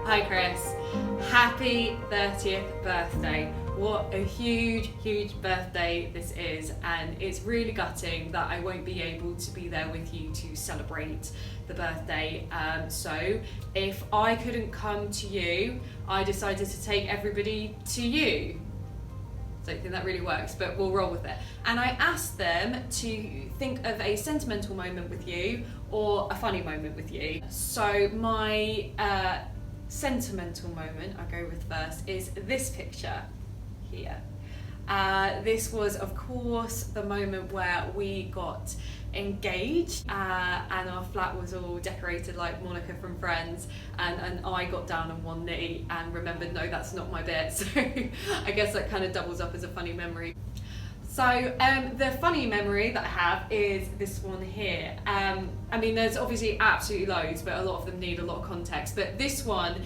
Hi Chris, happy 30th birthday. What a huge birthday this is, and it's really gutting that I won't be able to be there with you to celebrate the birthday. So if I couldn't come to you, I decided to take everybody to you. Don't think that really works, but we'll roll with it. And I asked them to think of a sentimental moment with you or a funny moment with you. So my sentimental moment I'll go with first is this picture here. This was, of course, the moment where we got engaged and our flat was all decorated like Monica from Friends, and I got down on one knee and remembered, no, that's not my bit. So I guess that kind of doubles up as a funny memory. So the funny memory that I have is this one here. I mean, there's obviously absolutely loads, but a lot of them need a lot of context. But this one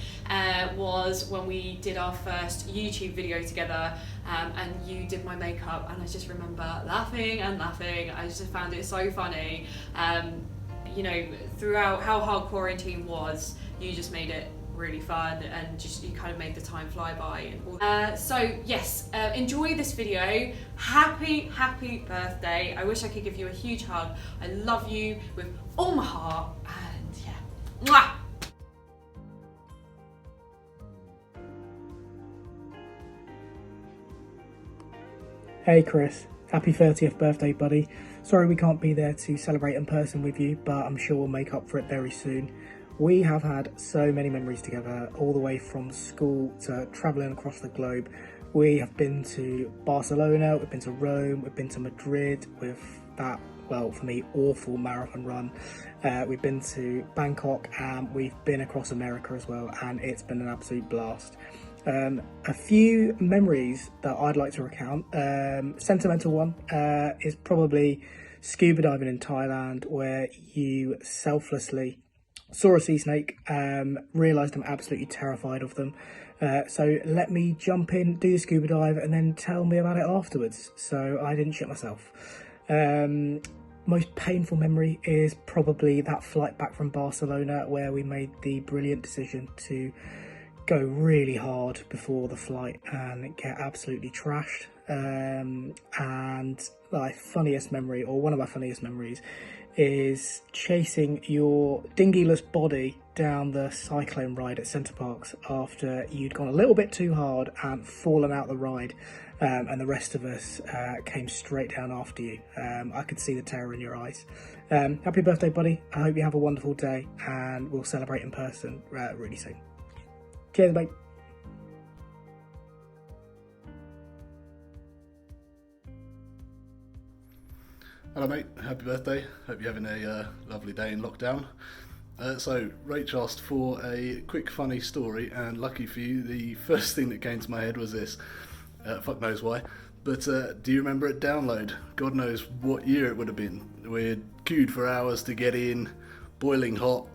was when we did our first YouTube video together, and you did my makeup, and I just remember laughing and laughing. I just found it so funny. You know, throughout how hard quarantine was, you just made it really fun, and just you kind of made the time fly by and all. So yes, enjoy this video. Happy birthday. I wish I could give you a huge hug. I love you with all my heart, and yeah, mwah! Hey Chris, happy 30th birthday buddy. Sorry we can't be there to celebrate in person with you, but I'm sure we'll make up for it very soon. We have had so many memories together, all the way from school to travelling across the globe. We have been to Barcelona, we've been to Rome, we've been to Madrid with that, well, for me, awful marathon run. We've been to Bangkok, and we've been across America as well, and it's been an absolute blast. A few memories that I'd like to recount. Sentimental one is probably scuba diving in Thailand, where you selflessly saw a sea snake, realised I'm absolutely terrified of them. So let me jump in, do the scuba dive, and then tell me about it afterwards. So I didn't shit myself. Most painful memory is probably that flight back from Barcelona, where we made the brilliant decision to go really hard before the flight and get absolutely trashed. And my funniest memory, or one of my funniest memories, is chasing your dinghy-less body down the cyclone ride at Center Parcs after you'd gone a little bit too hard and fallen out the ride, and the rest of us came straight down after you. I could see the terror in your eyes. Happy birthday, buddy. I hope you have a wonderful day, and we'll celebrate in person really soon. Cheers, mate. Hello mate, happy birthday. Hope you're having a lovely day in lockdown. So Rach asked for a quick funny story, and lucky for you, the first thing that came to my head was this. Fuck knows why, but do you remember at Download? God knows what year it would have been. We'd queued for hours to get in, boiling hot,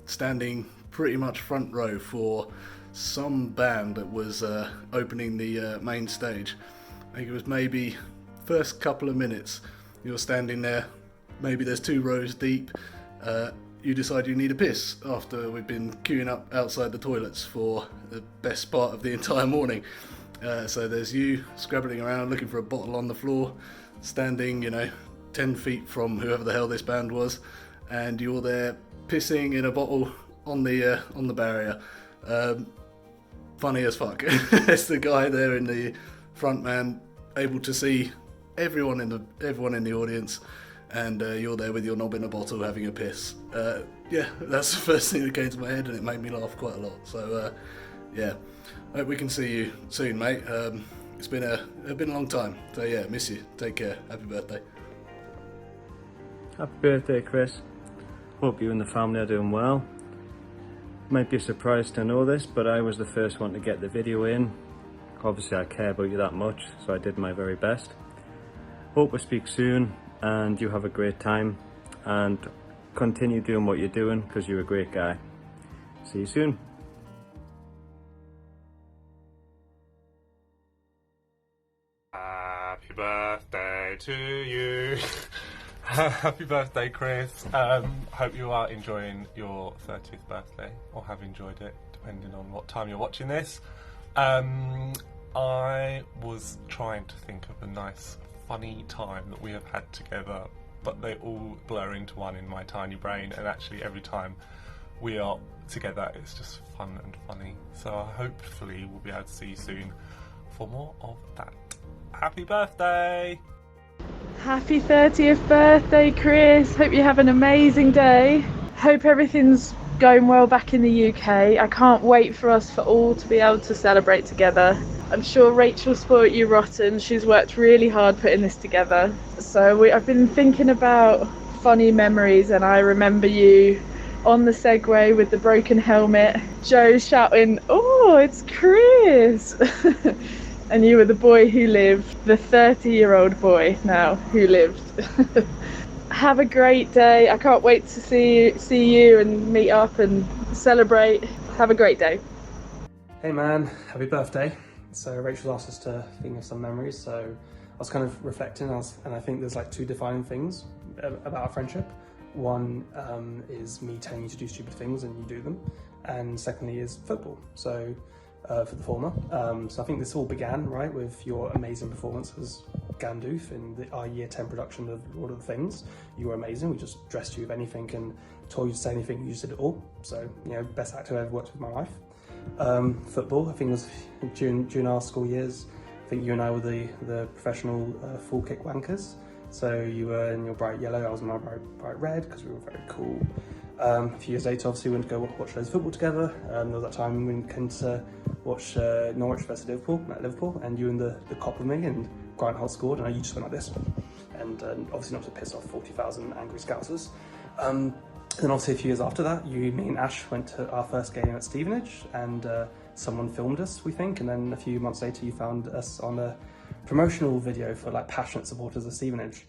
standing pretty much front row for some band that was opening the main stage. I think it was maybe first couple of minutes. You're standing there, maybe there's 2 rows deep, you decide you need a piss after we've been queuing up outside the toilets for the best part of the entire morning. So there's you scrabbling around looking for a bottle on the floor, standing, 10 feet from whoever the hell this band was, and you're there pissing in a bottle on the barrier. Funny as fuck. It's the guy there in the front, man, able to see everyone in the audience, and you're there with your knob in a bottle having a piss. Yeah, that's the first thing that came to my head, and it made me laugh quite a lot. So yeah, hope we can see you soon, mate. It's been a long time. So yeah, miss you. Take care. Happy birthday. Happy birthday, Chris. Hope you and the family are doing well. Might be surprised to know this, but I was the first one to get the video in. Obviously I care about you that much, so I did my very best. Hope we speak soon, and you have a great time, and continue doing what you're doing, because you're a great guy. See you soon. Happy birthday to you. Happy birthday, Chris. Hope you are enjoying your 30th birthday, or have enjoyed it, depending on what time you're watching this. I was trying to think of a nice, funny time that we have had together, but they all blur into one in my tiny brain, and actually every time we are together it's just fun and funny. So hopefully we'll be able to see you soon for more of that. Happy birthday! Happy 30th birthday, Chris. Hope you have an amazing day. Hope everything's going well back in the UK. I can't wait for us for all to be able to celebrate together. I'm sure Rachel spoilt you rotten. She's worked really hard putting this together. So I've been thinking about funny memories, and I remember you on the Segway with the broken helmet, Joe shouting, "Oh, it's Chris!" And you were the boy who lived, the 30-year-old boy now who lived. Have a great day. I can't wait to see you and meet up and celebrate. Have a great day. Hey man, happy birthday. So Rachel asked us to think of some memories, so I was kind of reflecting, and I think there's like two defining things about our friendship. One is me telling you to do stupid things and you do them, and secondly is football. So for the former. So I think this all began, right, with your amazing performance as Gandalf in our year 10 production of Lord of the Things. You were amazing. We just dressed you with anything and told you to say anything, you just did it all. So, you know, best actor I ever worked with in my life. Football, I think it was during our school years. I think you and I were the professional full kick wankers. So you were in your bright yellow, I was in my bright red, because we were very cool. A few years later, obviously, we went to go watch loads of football together. There was that time we came to watch Norwich versus Liverpool at Liverpool, and you and the cop with me, and Grant Holt scored, and you just went like this. And obviously not to piss off 40,000 angry Scousers. Then obviously a few years after that, me and Ash went to our first game at Stevenage, and someone filmed us, we think, and then a few months later you found us on a promotional video for like passionate supporters of Stevenage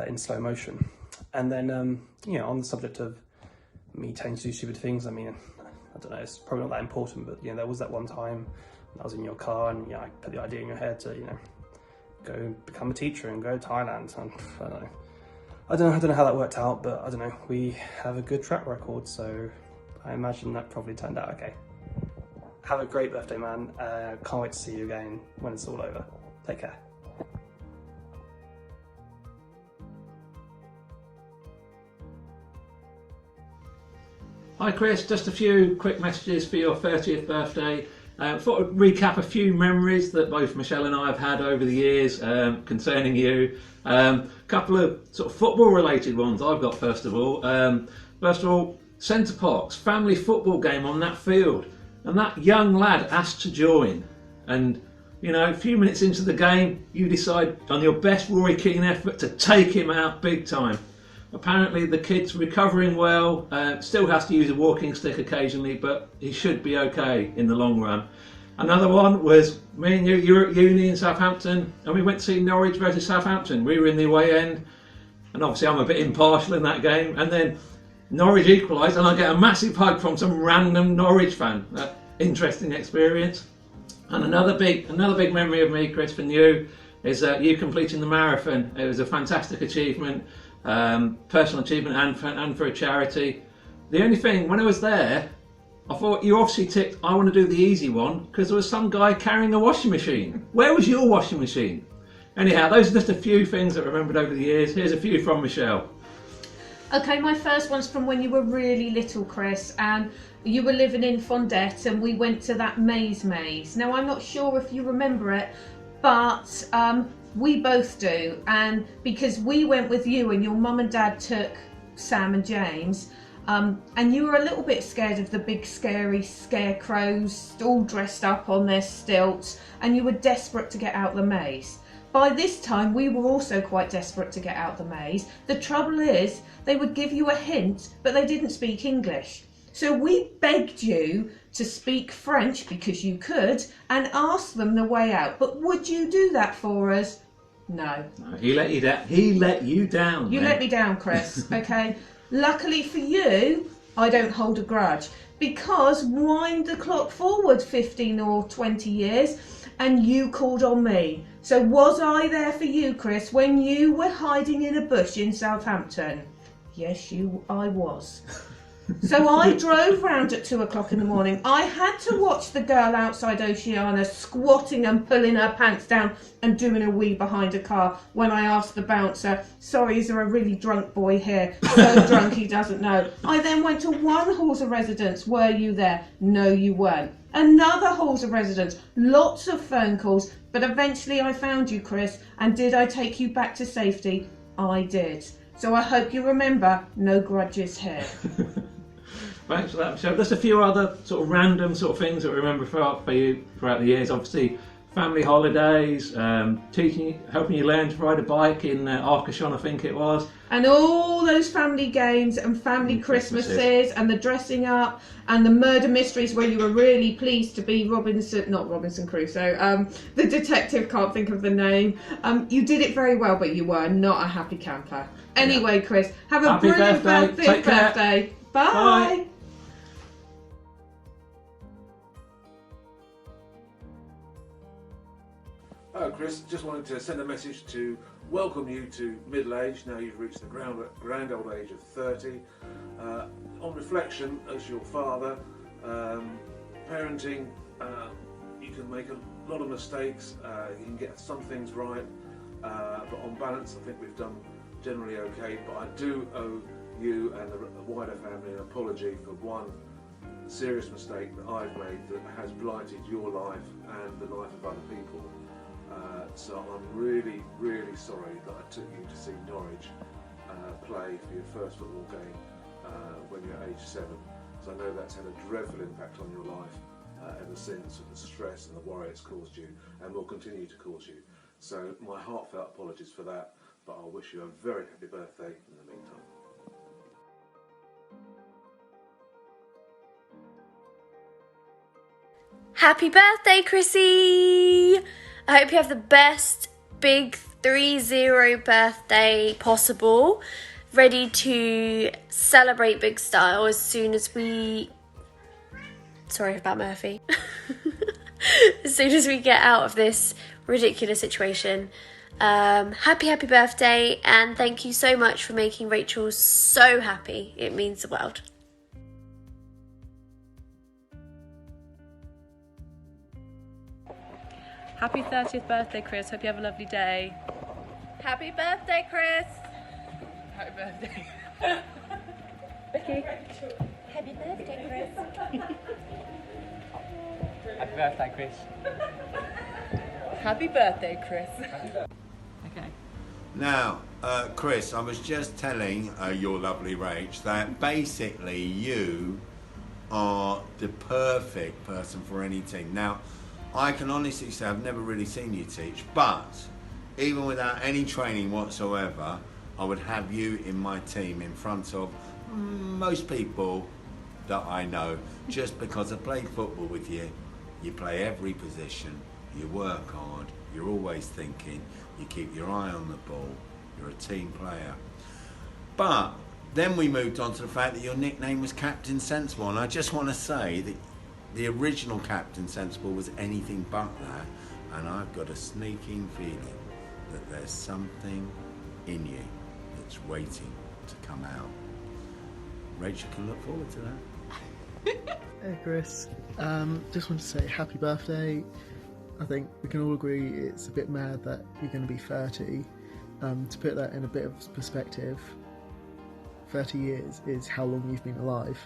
in slow motion. And then, you know, on the subject of me telling you to do stupid things, I mean, I don't know, it's probably not that important, but, you know, there was that one time I was in your car and, you know, I put the idea in your head to, you know, go become a teacher and go to Thailand. And I don't know how that worked out, but I don't know, we have a good track record, so I imagine that probably turned out okay. Have a great birthday, man. Can't wait to see you again when it's all over. Take care. Hi Chris, just a few quick messages for your 30th birthday. Thought I'd recap a few memories that both Michelle and I have had over the years concerning you. Couple of sort of football related ones I've got first of all. Centre Parks, family football game on that field, and that young lad asked to join, and you know, a few minutes into the game you decide on your best Rory Keane effort to take him out big time. Apparently the kid's recovering well, still has to use a walking stick occasionally, but he should be okay in the long run. Another one was me and you were at uni in Southampton, and we went to see Norwich versus Southampton. We were in the away end, and obviously I'm a bit impartial in that game, and then Norwich equalised and I get a massive hug from some random Norwich fan. Interesting experience. And another big memory of me, Chris, and you is you completing the marathon. It was a fantastic achievement. Personal achievement and for a charity. The only thing, when I was there, I thought you obviously ticked I want to do the easy one because there was some guy carrying a washing machine. Where was your washing machine? Anyhow, those are just a few things that I remembered over the years. Here's a few from Michelle. Okay, my first one's from when you were really little, Chris, and you were living in Fondette and we went to that maze. Now I'm not sure if you remember it, but we both do, and because we went with you and your mum and dad took Sam and James, and you were a little bit scared of the big scary scarecrows all dressed up on their stilts, and you were desperate to get out the maze. By this time we were also quite desperate to get out the maze. The trouble is they would give you a hint but they didn't speak English. So we begged you to speak French because you could and ask them the way out. But would you do that for us? No. He let you down. He let you down. You let me down, Chris. Okay. Luckily for you, I don't hold a grudge, because wind the clock forward 15 or 20 years and you called on me So was I there for you, Chris, when you were hiding in a bush in Southampton? Yes, I was. So I drove round at 2 o'clock in the morning. I had to watch the girl outside Oceana squatting and pulling her pants down and doing a wee behind a car when I asked the bouncer, sorry, is there a really drunk boy here? So drunk he doesn't know. I then went to one halls of residence. Were you there? No, you weren't. Another halls of residence. Lots of phone calls. But eventually I found you, Chris. And did I take you back to safety? I did. So I hope you remember, no grudges here. Thanks for that, Michelle. There's a few other sort of random sort of things that we remember for you throughout the years. Obviously, family holidays, helping you learn to ride a bike in Arcachon, I think it was. And all those family games and family Christmases and the dressing up and the murder mysteries where you were really pleased to be not Robinson Crusoe, the detective, can't think of the name. You did it very well, but you were not a happy camper. Anyway, Chris, have a brilliant birthday. Bye. Bye. Hello Chris, just wanted to send a message to welcome you to middle age. Now you've reached the grand old age of 30. On reflection, as your father, parenting, you can make a lot of mistakes, you can get some things right, but on balance I think we've done generally okay. But I do owe you and the wider family an apology for one serious mistake that I've made that has blighted your life and the life of other people. So I'm really, really sorry that I took you to see Norwich play for your first football game when you're age 7. So I know that's had a dreadful impact on your life ever since, with the stress and the worry it's caused you and will continue to cause you. So my heartfelt apologies for that, but I'll wish you a very happy birthday in the meantime. Happy birthday, Chrissy! I hope you have the best big 3-0 birthday possible. Ready to celebrate big style as soon as we... Sorry about Murphy. As soon as we get out of this ridiculous situation. Happy birthday, and thank you so much for making Rachel so happy. It means the world. Happy 30th birthday, Chris. Hope you have a lovely day. Happy birthday, Chris. Happy birthday. Vicky. Happy birthday, Chris. Happy birthday, Chris. Happy birthday, Chris. Okay. Now, Chris, I was just telling your lovely Rach that basically you are the perfect person for any team. Now, I can honestly say I've never really seen you teach, but even without any training whatsoever, I would have you in my team in front of most people that I know, just because I played football with you. You play every position, you work hard, you're always thinking, you keep your eye on the ball, you're a team player. But then we moved on to the fact that your nickname was Captain Sensible, and I just want to say that the original Captain Sensible was anything but that, and I've got a sneaking feeling that there's something in you that's waiting to come out. Rachel can look forward to that. Hey Chris, just want to say happy birthday. I think we can all agree it's a bit mad that you're going to be 30. To put that in a bit of perspective, 30 years is how long you've been alive.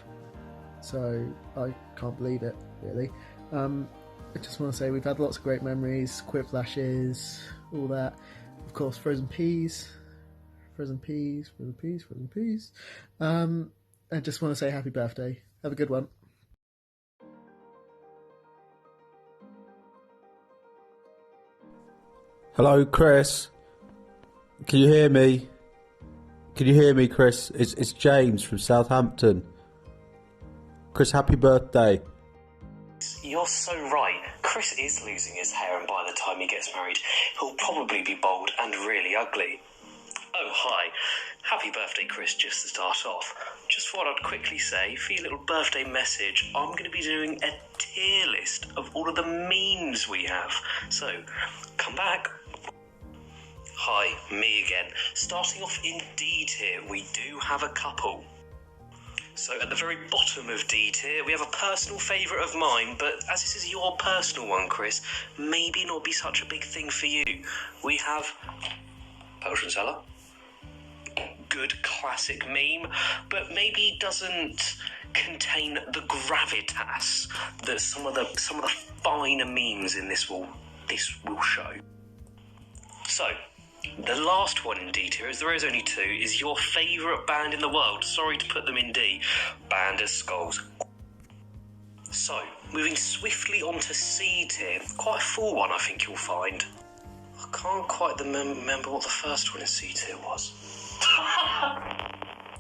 So I can't believe it, really. I just want to say we've had lots of great memories, Quickflashes, all that. Of course, frozen peas. I just want to say happy birthday. Have a good one. Hello, Chris. Can you hear me? Can you hear me, Chris? It's James from Southampton. Chris, happy birthday. You're so right. Chris is losing his hair, and by the time he gets married, he'll probably be bald and really ugly. Oh, hi. Happy birthday, Chris, just to start off. Just thought I'd quickly say, for your little birthday message, I'm going to be doing a tier list of all of the memes we have. So, come back hi, me again. Starting off in D tier, we do have a couple. So at the very bottom of D tier, we have a personal favourite of mine, but as this is your personal one, Chris, maybe not be such a big thing for you. We have Potion Seller. Good classic meme, but maybe doesn't contain the gravitas that some of the finer memes in this will show. So, the last one in D tier, as there is only two, is your favourite band in the world. Sorry to put them in D. Band of Skulls. So, moving swiftly on to C tier. Quite a full one, I think you'll find. I can't quite remember what the first one in C tier was.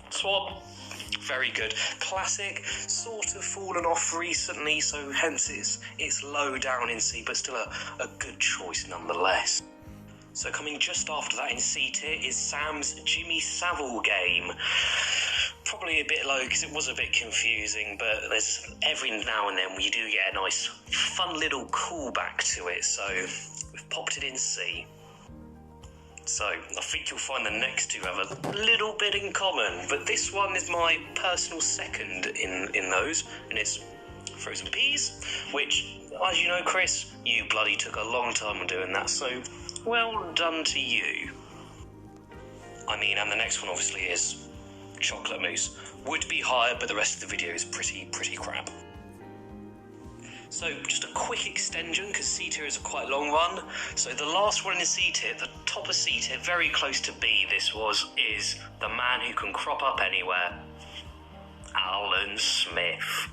Swap. Very good. Classic, sort of fallen off recently, so hence it's low down in C, but still a good choice nonetheless. So coming just after that in C tier is Sam's Jimmy Savile game. Probably a bit low because it was a bit confusing, but there's every now and then we do get a nice fun little callback to it, so we've popped it in C. So, I think you'll find the next two have a little bit in common, but this one is my personal second in those, and it's Frozen Peas, which, as you know, Chris, you bloody took a long time on doing that, so well done to you. I mean, and the next one obviously is Chocolate Mousse. Would be higher, but the rest of the video is pretty crap. So, just a quick extension, because C tier is a quite long one. So, the last one in C tier, the top of C tier, very close to B, is the man who can crop up anywhere. Alan Smith.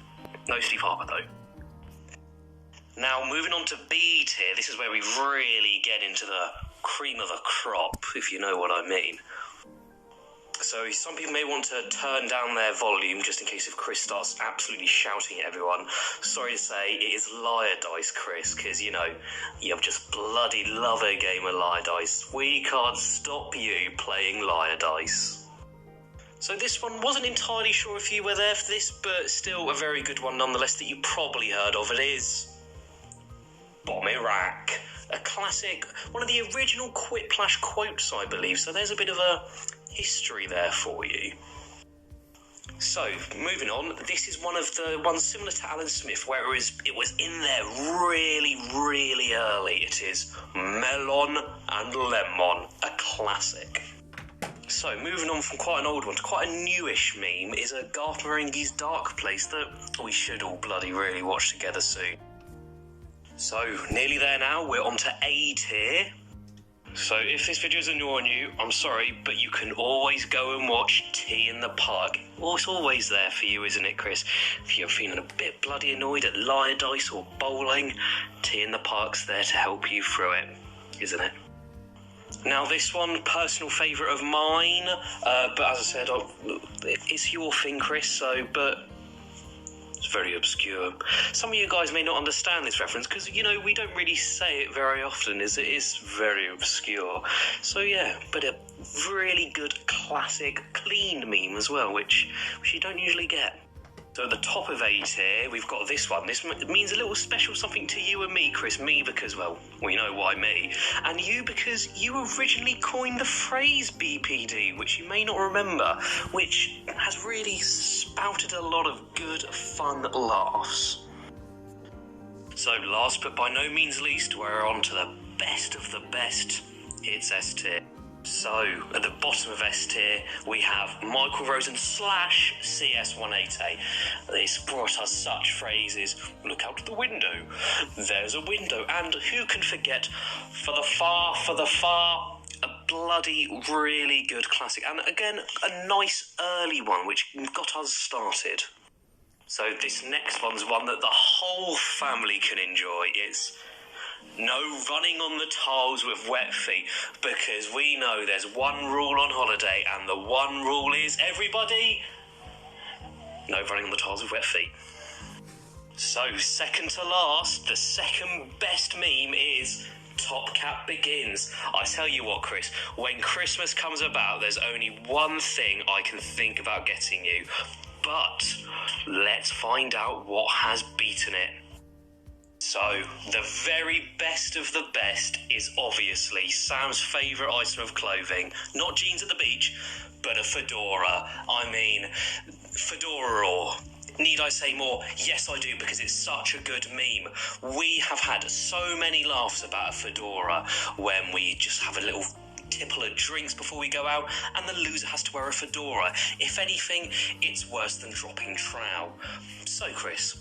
No Steve Harper, though. Now, moving on to B tier, this is where we really get into the cream of the crop, if you know what I mean. So some people may want to turn down their volume just in case if Chris starts absolutely shouting at everyone. Sorry to say, it is Liar Dice, Chris, because, you know, you just bloody love a game of Liar Dice. We can't stop you playing Liar Dice. So this one, wasn't entirely sure if you were there for this, but still a very good one nonetheless that you probably heard of. It is Bomb Iraq. A classic, one of the original Quiplash quotes, I believe, so there's a bit of a history there for you. So, moving on, this is one of the ones similar to Alan Smith, where it was in there really early. It is Melon and Lemon, a classic. So, moving on from quite an old one to quite a newish meme is a Garth Marenghi's Dark Place that we should all bloody really watch together soon. So, nearly there now, we're on to A tier. So, if this video is annoying you, I'm sorry, but you can always go and watch Tea in the Park. Well, it's always there for you, isn't it, Chris? If you're feeling a bit bloody annoyed at Liar Dice or bowling, Tea in the Park's there to help you through it, isn't it? Now, this one, personal favourite of mine, but as I said, it's your thing, Chris, but it's very obscure. Some of you guys may not understand this reference because, you know, we don't really say it very often, as it is very obscure. So yeah, but a really good, classic, clean meme as well, which you don't usually get. So at the top of A tier, we've got this one. This means a little special something to you and me, Chris. Me because, well, we know why me. And you because you originally coined the phrase BPD, which you may not remember, which has really spouted a lot of good, fun laughs. So last but by no means least, we're on to the best of the best. It's S tier. So, at the bottom of S tier, we have Michael Rosen / CS188. This brought us such phrases: look out the window, there's a window, and who can forget, for the far, a bloody really good classic. And again, a nice early one, which got us started. So this next one's one that the whole family can enjoy. It's no running on the tiles with wet feet, because we know there's one rule on holiday, and the one rule is, everybody, no running on the tiles with wet feet. So, second to last, the second best meme is Top Cat Begins. I tell you what, Chris, when Christmas comes about, there's only one thing I can think about getting you, but let's find out what has beaten it. So, the very best of the best is obviously Sam's favourite item of clothing. Not jeans at the beach, but a fedora. I mean, fedora or... Need I say more? Yes, I do, because it's such a good meme. We have had so many laughs about a fedora when we just have a little tipple of drinks before we go out, and the loser has to wear a fedora. If anything, it's worse than dropping trow. So, Chris,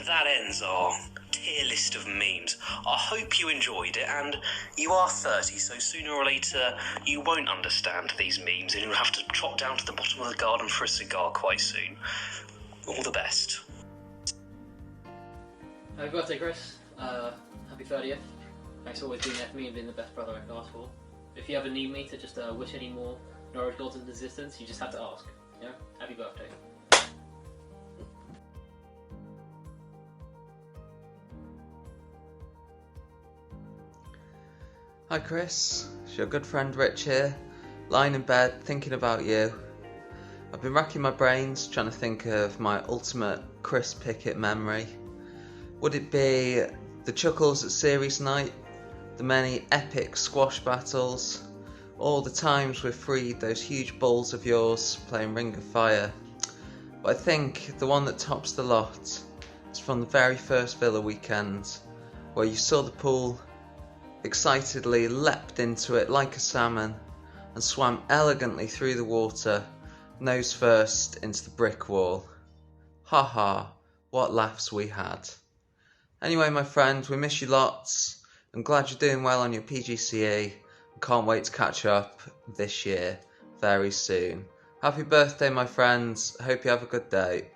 that ends our tier list of memes. I hope you enjoyed it, and you are 30, so sooner or later you won't understand these memes and you'll have to trot down to the bottom of the garden for a cigar quite soon. All the best. Happy birthday, Chris. Happy 30th. Thanks for always being there for me and being the best brother I could ask for. If you ever need me to just wish any more Norwich goals into existence, you just have to ask. You know? Happy birthday. Hi Chris, it's your good friend Rich here, lying in bed thinking about you. I've been racking my brains trying to think of my ultimate Chris Pickett memory. Would it be the chuckles at series night, the many epic squash battles, or the times we've freed those huge balls of yours playing Ring of Fire? But I think the one that tops the lot is from the very first Villa weekend, where you saw the pool, excitedly leapt into it like a salmon, and swam elegantly through the water, nose first into the brick wall. Ha ha, what laughs we had. Anyway, my friend, we miss you lots. I'm glad you're doing well on your PGCE and can't wait to catch up this year very soon. Happy birthday, my friends. Hope you have a good day.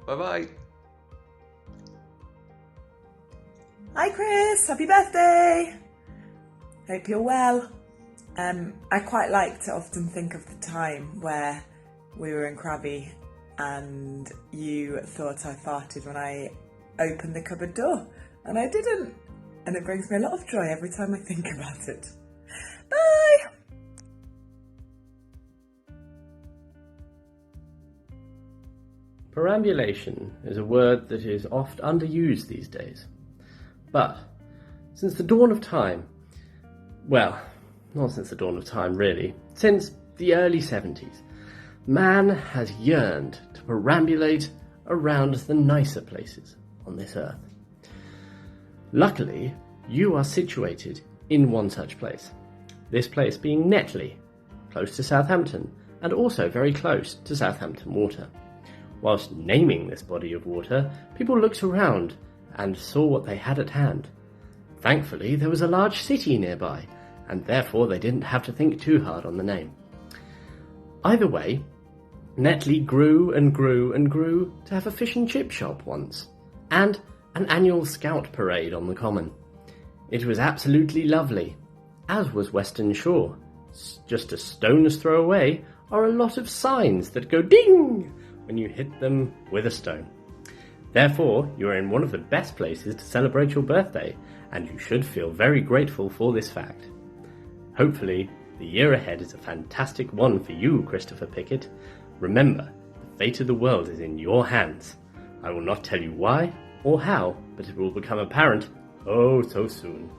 Bye bye. Hi Chris, happy birthday! Hope you're well. I quite like to often think of the time where we were in Krabi and you thought I farted when I opened the cupboard door, and I didn't. And it brings me a lot of joy every time I think about it. Bye! Perambulation is a word that is oft underused these days. But since the dawn of time, well, not since the dawn of time really, since the early 70s, man has yearned to perambulate around the nicer places on this earth. Luckily, you are situated in one such place. This place being Netley, close to Southampton, and also very close to Southampton Water. Whilst naming this body of water, people looked around and saw what they had at hand. Thankfully, there was a large city nearby, and therefore they didn't have to think too hard on the name. Either way, Netley grew and grew and grew to have a fish and chip shop once, and an annual scout parade on the common. It was absolutely lovely, as was Western Shore. Just a stone's throw away are a lot of signs that go ding when you hit them with a stone. Therefore, you are in one of the best places to celebrate your birthday, and you should feel very grateful for this fact. Hopefully, the year ahead is a fantastic one for you, Christopher Pickett. Remember, the fate of the world is in your hands. I will not tell you why or how, but it will become apparent oh so soon.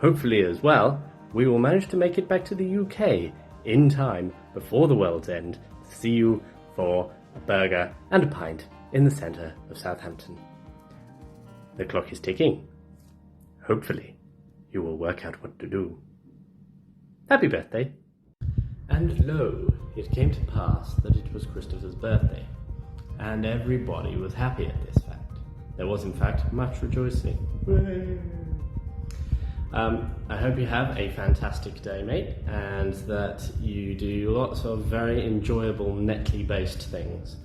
Hopefully as well, we will manage to make it back to the UK in time before the world's end to see you for a burger and a pint in the centre of Southampton. The clock is ticking. Hopefully, you will work out what to do. Happy birthday! And lo, it came to pass that it was Christopher's birthday, and everybody was happy at this fact. There was in fact much rejoicing. I hope you have a fantastic day, mate, and that you do lots of very enjoyable Netley based things.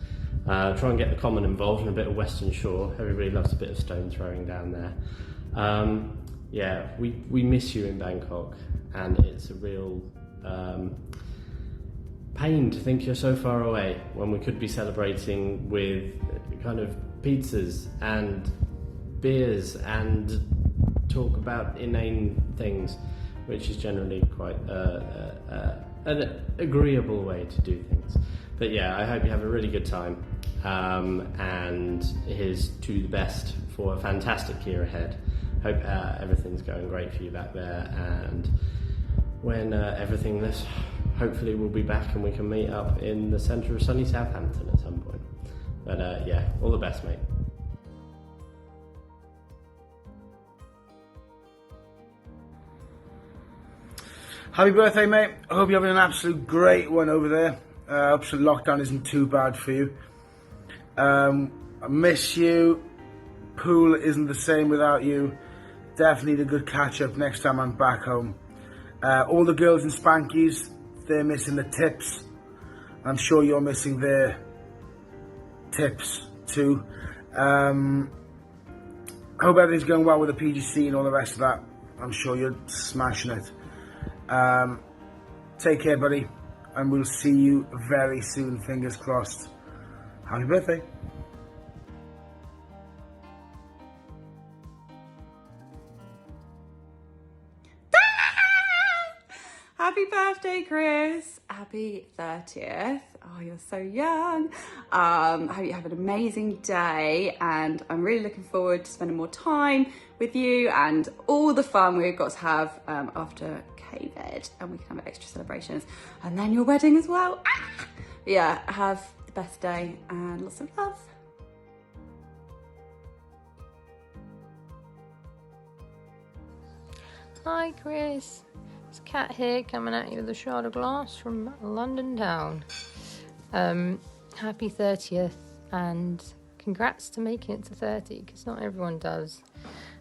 Try and get the common involved in a bit of Western Shore. Everybody loves a bit of stone throwing down there. Yeah, we miss you in Bangkok, and it's a real pain to think you're so far away when we could be celebrating with kind of pizzas and beers and talk about inane things, which is generally quite an agreeable way to do things. But yeah, I hope you have a really good time, and here's to the best for a fantastic year ahead. Hope everything's going great for you back there, and when everything lifts, hopefully we'll be back and we can meet up in the centre of sunny Southampton at some point. But yeah, all the best, mate. Happy birthday, mate. I hope you're having an absolute great one over there. I hope the lockdown isn't too bad for you. I miss you. Pool isn't the same without you. Definitely need a good catch up next time I'm back home. All the girls in Spankies, they're missing the tips. I'm sure you're missing their tips too. I hope everything's going well with the PGC and all the rest of that. I'm sure you're smashing it. Take care, buddy, and we'll see you very soon, fingers crossed. Happy birthday. Happy birthday, Chris. Happy 30th. Oh, you're so young. I hope you have an amazing day, and I'm really looking forward to spending more time with you and all the fun we've got to have after COVID, and we can have extra celebrations, and then your wedding as well. Yeah, have the best day and lots of love. Hi Chris, it's Kat here coming at you with a shot of glass from London town. Happy 30th and congrats to making it to 30, because not everyone does,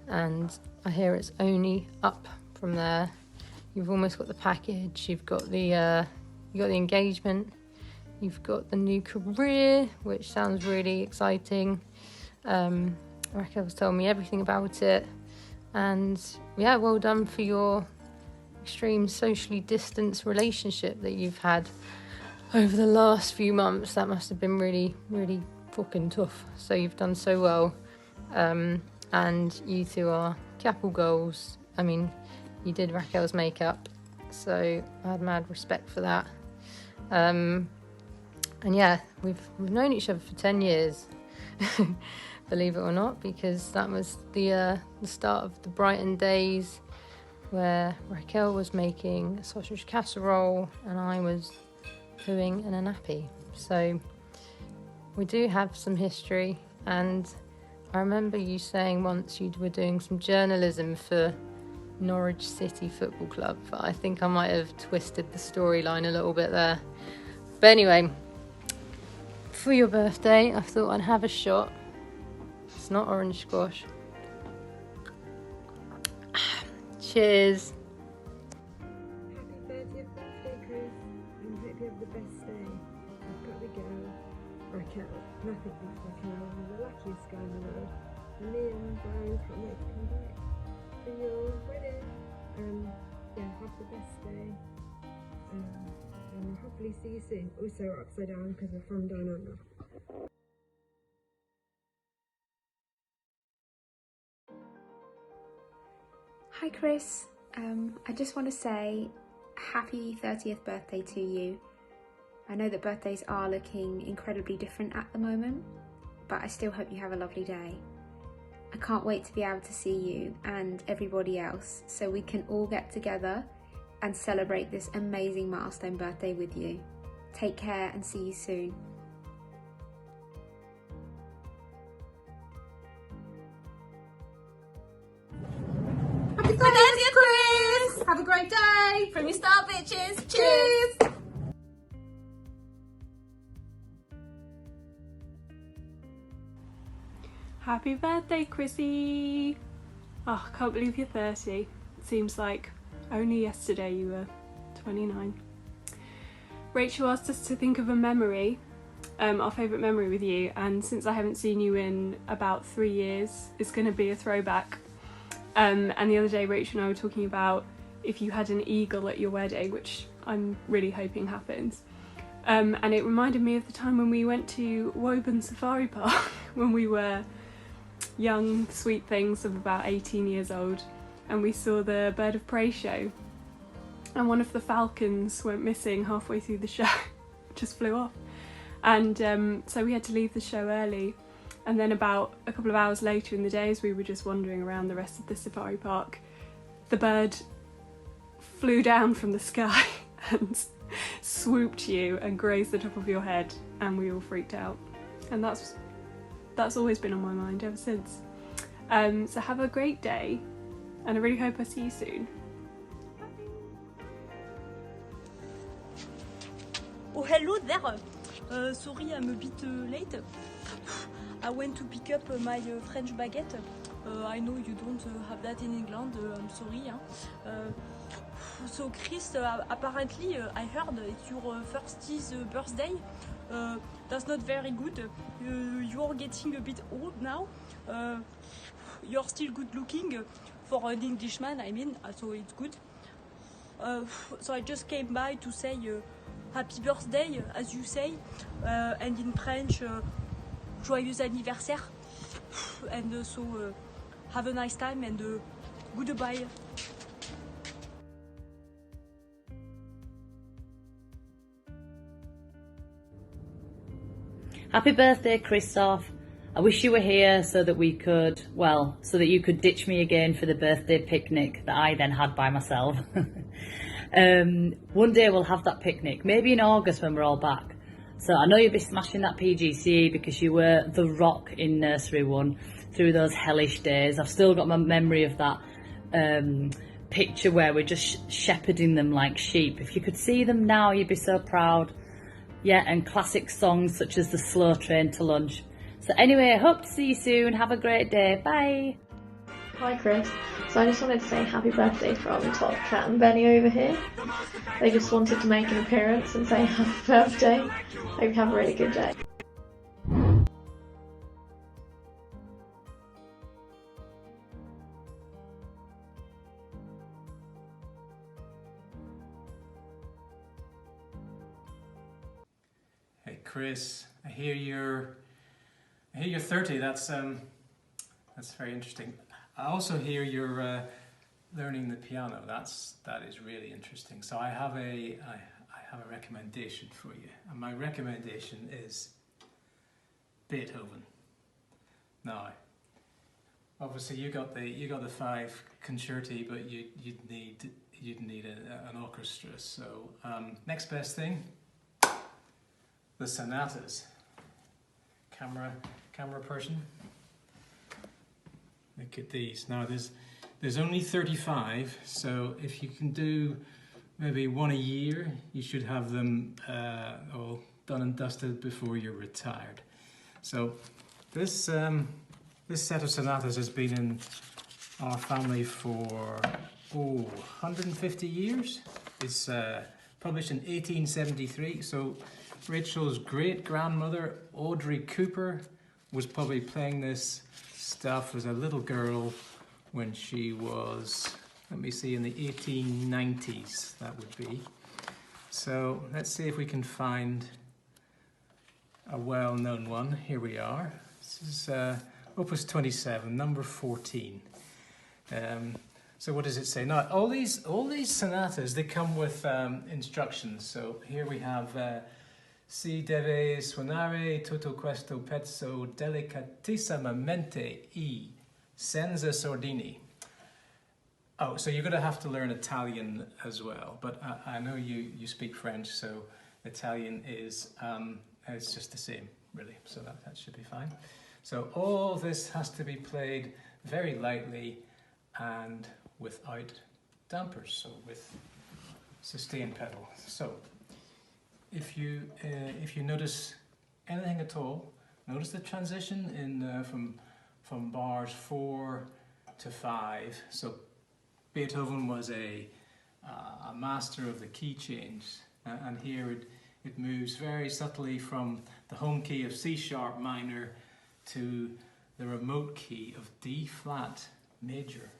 and I hear it's only up from there. You've almost got the package, you've got the engagement, you've got the new career, which sounds really exciting. Raquel's told me everything about it, and yeah, well done for your extreme socially distanced relationship that you've had over the last few months. That must have been really, really fucking tough. So you've done so well, and you two are couple goals. I mean, you did Raquel's makeup, so I had mad respect for that. And yeah, we've known each other for 10 years, believe it or not, because that was the start of the Brighton days, where Raquel was making a sausage casserole and I was pooing in a nappy. So we do have some history, and I remember you saying once you were doing some journalism for Norwich City Football Club, but I think I might have twisted the storyline a little bit there. But anyway, for your birthday, I thought I'd have a shot. It's not orange squash. Cheers. Happy 30th birthday, Chris, and hope you have the best day. I've got the girl, Raquel. Nothing beats Raquel. You're the luckiest guy in the world. And me and Brian can't wait to come back for your wedding. Yeah, have the best day. And hopefully see you soon. Also upside down because we're from down under. Hi Chris, I just want to say happy 30th birthday to you. I know that birthdays are looking incredibly different at the moment, but I still hope you have a lovely day. I can't wait to be able to see you and everybody else so we can all get together and celebrate this amazing milestone birthday with you. Take care and see you soon. Happy 30th, Chris! Have a great day from your star bitches. Cheers! Happy birthday, Chrissy! Oh, I can't believe you're 30. It seems like only yesterday you were 29. Rachel asked us to think of a memory, our favourite memory with you, and since I haven't seen you in about 3 years, it's going to be a throwback. And the other day Rachel and I were talking about if you had an eagle at your wedding, which I'm really hoping happens. And it reminded me of the time when we went to Woburn Safari Park when we were young, sweet things of about 18 years old, and we saw the Bird of Prey show, and one of the falcons went missing halfway through the show, just flew off. And so we had to leave the show early. And then about a couple of hours later in the day, as we were just wandering around the rest of the safari park, the bird flew down from the sky and swooped you and grazed the top of your head, and we all freaked out. And that's always been on my mind ever since. So have a great day, and I really hope I see you soon. Oh, hello there. Sorry, I'm a bit late. I went to pick up my French baguette. I know you don't have that in England. I'm sorry. So Chris, apparently I heard it's your 30th birthday. That's not very good. You're getting a bit old now. You're still good looking for an Englishman, I mean, so it's good. So I just came by to say happy birthday, as you say, and in French, joyeux anniversaire. And so have a nice time and goodbye. Happy birthday, Christoph. I wish you were here so that we could, well, so that you could ditch me again for the birthday picnic that I then had by myself. One day we'll have that picnic, maybe in August when we're all back. So I know you'll be smashing that PGCE because you were the rock in Nursery 1 through those hellish days. I've still got my memory of that picture where we're just shepherding them like sheep. If you could see them now, you'd be so proud. Yeah, and classic songs such as The Slow Train to Lunch. So anyway, hope to see you soon. Have a great day. Bye. Hi Chris, so I just wanted to say happy birthday from Top Cat and Benny over here. They just wanted to make an appearance and say happy birthday. Hope you have a really good day. Hey Chris, I hear you're 30. That's very interesting. I also hear you're learning the piano. That is really interesting. So I have a recommendation for you, and my recommendation is Beethoven. Now, obviously you got the 5 concerti, but you'd need an orchestra. So next best thing, the sonatas. Camera person. Look at these. Now there's only 35, so if you can do maybe one a year, you should have them all done and dusted before you're retired. So this set of sonatas has been in our family for 150 years. It's published in 1873. So Rachel's great-grandmother, Audrey Cooper, was probably playing this stuff as a little girl when she was, let me see, in the 1890s, that would be. So let's see if we can find a well-known one. Here we are. This is Opus 27, number 14. So what does it say? Now, all these sonatas, they come with instructions. So here we have Si deve suonare tutto questo pezzo delicatissimamente e senza sordini. Oh, so you're going to have to learn Italian as well. But I know you speak French, so Italian is it's just the same, really. So that should be fine. So all this has to be played very lightly and without dampers, so with sustain pedal. So if you notice anything at all, notice the transition in from bars 4 to 5. So Beethoven was a master of the key change, and here it moves very subtly from the home key of C sharp minor to the remote key of D flat major.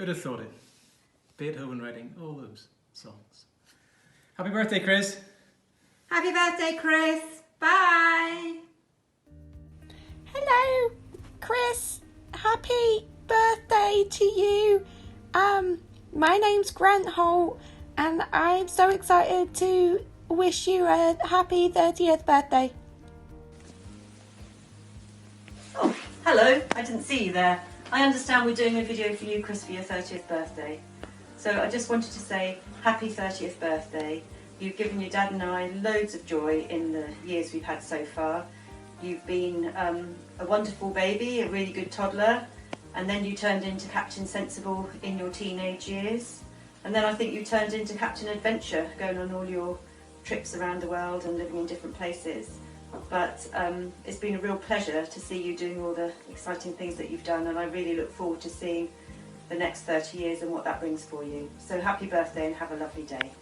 Who'd have thought it? Beethoven writing all those songs. Happy birthday, Chris. Happy birthday, Chris. Bye. Hello, Chris. Happy birthday to you. My name's Grant Holt, and I'm so excited to wish you a happy 30th birthday. Oh, hello. I didn't see you there. I understand we're doing a video for you, Chris, for your 30th birthday. So I just wanted to say happy 30th birthday. You've given your dad and I loads of joy in the years we've had so far. You've been a wonderful baby, a really good toddler, and then you turned into Captain Sensible in your teenage years. And then I think you turned into Captain Adventure, going on all your trips around the world and living in different places. But it's been a real pleasure to see you doing all the exciting things that you've done, and I really look forward to seeing the next 30 years and what that brings for you. So happy birthday and have a lovely day.